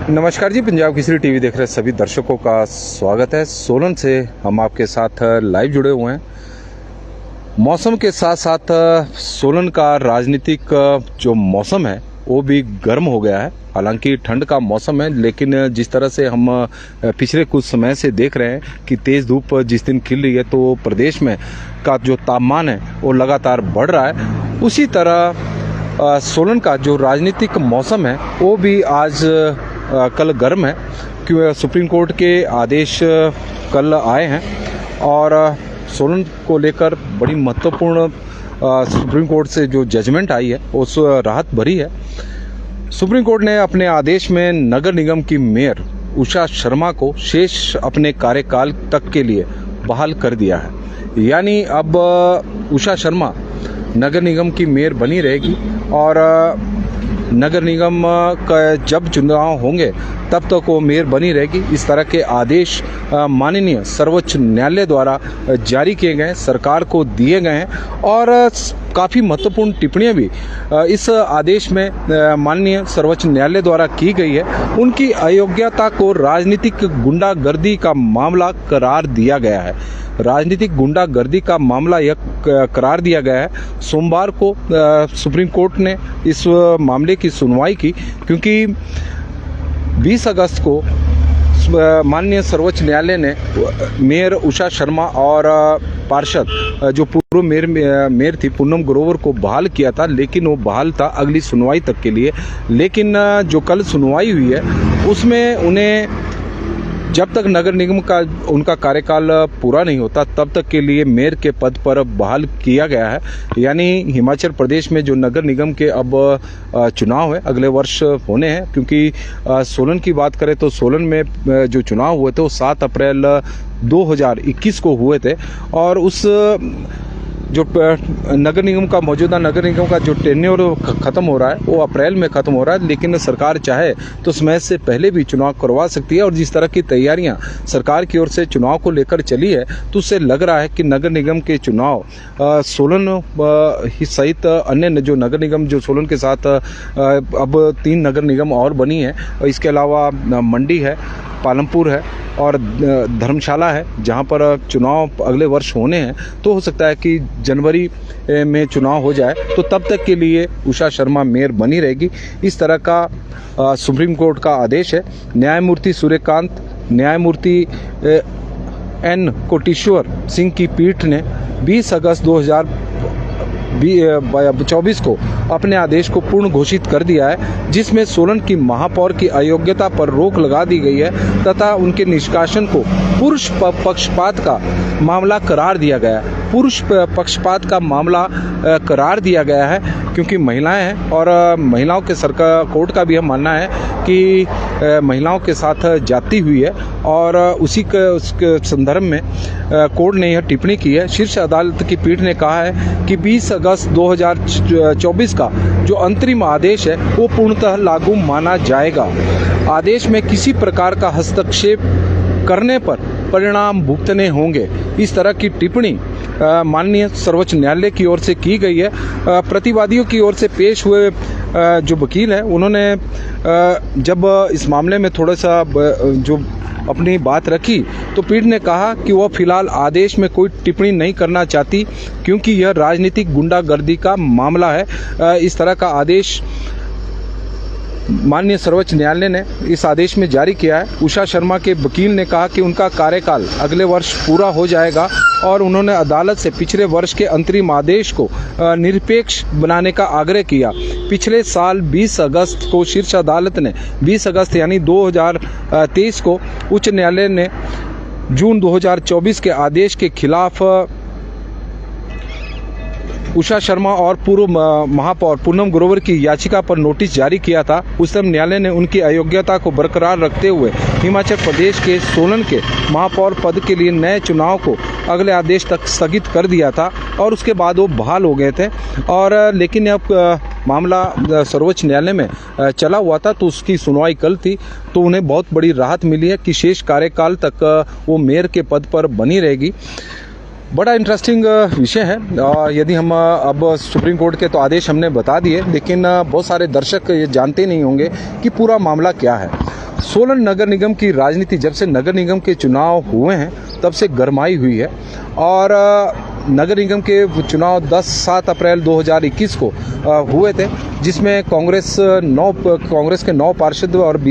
नमस्कार जी, पंजाब केसरी टीवी देख रहे सभी दर्शकों का स्वागत है। सोलन से हम आपके साथ लाइव जुड़े हुए हैं। मौसम के साथ साथ सोलन का राजनीतिक जो मौसम है वो भी गर्म हो गया है। हालांकि ठंड का मौसम है, लेकिन जिस तरह से हम पिछले कुछ समय से देख रहे हैं कि तेज़ धूप जिस दिन खिल रही है तो प्रदेश में का जो तापमान है वो लगातार बढ़ रहा है। उसी तरह सोलन का जो राजनीतिक मौसम है वो भी आज कल गर्म है, क्योंकि सुप्रीम कोर्ट के आदेश कल आए हैं और सोलन को लेकर बड़ी महत्वपूर्ण सुप्रीम कोर्ट से जो जजमेंट आई है उस राहत भरी है। सुप्रीम कोर्ट ने अपने आदेश में नगर निगम की मेयर उषा शर्मा को शेष अपने कार्यकाल तक के लिए बहाल कर दिया है। यानी अब उषा शर्मा नगर निगम की मेयर बनी रहेगी और नगर निगम का जब चुनाव होंगे तब तक वो मेयर बनी रहेगी। इस तरह के आदेश माननीय सर्वोच्च न्यायालय द्वारा जारी किए गए, सरकार को दिए गए हैं और काफ़ी महत्वपूर्ण टिप्पणियां भी इस आदेश में माननीय सर्वोच्च न्यायालय द्वारा की गई है। उनकी अयोग्यता को राजनीतिक गुंडागर्दी का मामला करार दिया गया है। राजनीतिक गुंडागर्दी का मामला यह करार दिया गया है। सोमवार को सुप्रीम कोर्ट ने इस मामले की सुनवाई की, क्योंकि 20 अगस्त को माननीय सर्वोच्च न्यायालय ने मेयर उषा शर्मा और पार्षद जो पूर्व मेयर थी पूनम ग्रोवर को बहाल किया था, लेकिन वो बहाल था अगली सुनवाई तक के लिए। लेकिन जो कल सुनवाई हुई है उसमें उन्हें जब तक नगर निगम का उनका कार्यकाल पूरा नहीं होता तब तक के लिए मेयर के पद पर बहाल किया गया है। यानी हिमाचल प्रदेश में जो नगर निगम के अब चुनाव है अगले वर्ष होने हैं, क्योंकि सोलन की बात करें तो सोलन में जो चुनाव हुए थे वो 7 अप्रैल 2021 को हुए थे और उस जो नगर निगम का मौजूदा नगर निगम का जो टेन्योर खत्म हो रहा है वो अप्रैल में खत्म हो रहा है। लेकिन सरकार चाहे तो समय से पहले भी चुनाव करवा सकती है और जिस तरह की तैयारियां सरकार की ओर से चुनाव को लेकर चली है तो उससे लग रहा है कि नगर निगम के चुनाव सोलन सहित अन्य जो नगर निगम जो सोलन के साथ अब 3 नगर निगम और बनी है, इसके अलावा मंडी है, पालमपुर है और धर्मशाला है, जहां पर चुनाव अगले वर्ष होने हैं। तो हो सकता है कि जनवरी में चुनाव हो जाए तो तब तक के लिए उषा शर्मा मेयर बनी रहेगी। इस तरह का सुप्रीम कोर्ट का आदेश है। न्यायमूर्ति सूर्यकांत, न्यायमूर्ति एन कोटेश्वर सिंह की पीठ ने 20 अगस्त 2024 को अपने आदेश को पूर्ण घोषित कर दिया है, जिसमें सोलन की महापौर की अयोग्यता पर रोक लगा दी गई है तथा उनके निष्कासन को पुरुष पक्षपात का मामला करार दिया गया है। पुरुष पक्षपात का मामला करार दिया गया है क्योंकि महिलाएं हैं और महिलाओं के सरकार कोर्ट का भी यह मानना है कि महिलाओं के साथ जाती हुई है और उसके संदर्भ में कोर्ट ने यह टिप्पणी की है। शीर्ष अदालत की पीठ ने कहा है कि 20 अगस्त 2024 का जो अंतरिम आदेश है वो पूर्णतः लागू माना जाएगा। आदेश में किसी प्रकार का हस्तक्षेप करने पर परिणाम भुगतने होंगे। इस तरह की टिप्पणी माननीय सर्वोच्च न्यायालय की ओर से की गई है। प्रतिवादियों की ओर से पेश हुए जो वकील हैं उन्होंने जब इस मामले में थोड़ा सा जो अपनी बात रखी तो पीठ ने कहा कि वह फिलहाल आदेश में कोई टिप्पणी नहीं करना चाहती, क्योंकि यह राजनीतिक गुंडागर्दी का मामला है। इस तरह का आदेश माननीय सर्वोच्च न्यायालय ने इस आदेश में जारी किया है। उषा शर्मा के वकील ने कहा कि उनका कार्यकाल अगले वर्ष पूरा हो जाएगा और उन्होंने अदालत से पिछले वर्ष के अंतरिम आदेश को निरपेक्ष बनाने का आग्रह किया। पिछले साल 20 अगस्त को शीर्ष अदालत ने 20 अगस्त यानी 2023 को उच्च न्यायालय ने जून 2024 के आदेश के खिलाफ उषा शर्मा और पूर्व महापौर पूनम ग्रोवर की याचिका पर नोटिस जारी किया था। उस समय न्यायालय ने उनकी अयोग्यता को बरकरार रखते हुए हिमाचल प्रदेश के सोलन के महापौर पद के लिए नए चुनाव को अगले आदेश तक स्थगित कर दिया था और उसके बाद वो बहाल हो गए थे। और लेकिन अब मामला सर्वोच्च न्यायालय में चला हुआ था तो उसकी सुनवाई कल थी, तो उन्हें बहुत बड़ी राहत मिली है कि शेष कार्यकाल तक वो मेयर के पद पर बनी रहेगी। बड़ा इंटरेस्टिंग विषय है। यदि हम अब सुप्रीम कोर्ट के तो आदेश हमने बता दिए, लेकिन बहुत सारे दर्शक ये जानते नहीं होंगे कि पूरा मामला क्या है। सोलन नगर निगम की राजनीति जब से नगर निगम के चुनाव हुए हैं तब से गरमाई हुई है और नगर निगम के चुनाव 7 अप्रैल 2021 को हुए थे, जिसमें कांग्रेस के 9 पार्षद और